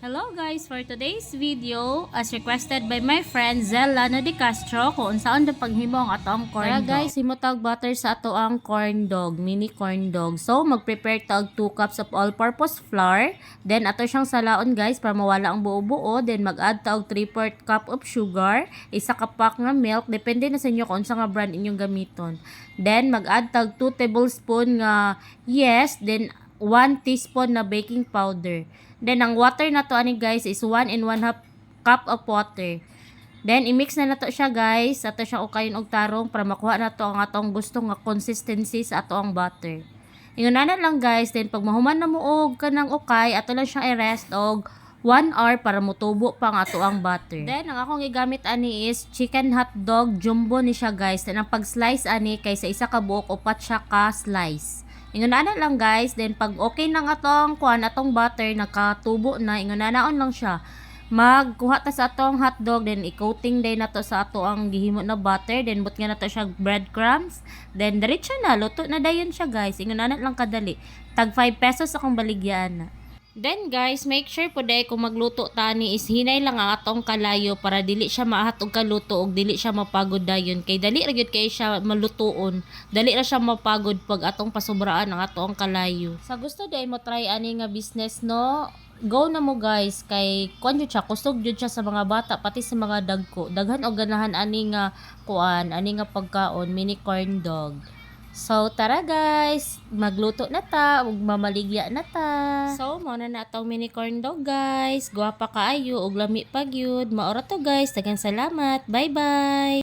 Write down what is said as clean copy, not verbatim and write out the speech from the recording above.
Hello guys, for today's video, as requested by my friend Zel Lano de Castro, kung saan na paghimo ang atong corn dog. Guys, himutag butter sa ato ang corn dog, mini corn dog. So, mag-prepare tag 2 cups of all-purpose flour. Then, ato siyang salaon guys, para mawala ang buo-buo. Then, mag-add tag 3/4 cup of sugar, isa ka pack nga milk, depende na sa inyo kung sa nga brand inyong gamiton. Then, mag-add tag 2 tablespoon nga yes, then 1 teaspoon na baking powder. Then, ang water na to ani guys is 1 and 1/2 cup of water. Then, i-mix na nato siya guys. Ato siya ukayon og tarong para makuha na to ang atong gusto nga consistency sa ato ang butter. Ingon na lang guys. Then, pag mahuman na mo og kanang ukay, ato lang siyang i-rest og 1 hour para mutubo pa ang ato ang butter. Then, ang akong igamit ani is chicken hot dog jumbo ni siya guys. Then, ang pag-slice ani kaysa isa ka buok upat siya ka slice. Ingunana lang guys, then pag okay nang atong atong butter, nakatubo na, ingunanaon lang siya. Magkuha ta sa atong hotdog, then i-coating day na to sa ato ang gihimo na butter, then but nga na to siya breadcrumbs, then diretso na, luto na dayon siya guys. Ingunana lang kadali. Tag 5 pesos akong baligyan na. Then guys, make sure po day kung magluto tani is hinay lang ang atong kalayo para dili siya maahat og kaluto og dili siya mapagod dayon. Kay dali ra gyud kay siya malutuon. Dali ra siya mapagod pag atong pasubraan ang atong kalayo. Sa gusto day mo try ani nga business no, go na mo guys kay kuan jud siya, kusog jud siya sa mga bata pati sa mga dagko. Daghan og ganahan ani nga ani nga pagkaon, mini corn dog. So, tara guys, magluto na ta, ug mamaligya na ta. So, mao na atong mini corn dog guys. Guwapa kaayo ug lami pa gyud. Maora to guys, daghang salamat. Bye-bye.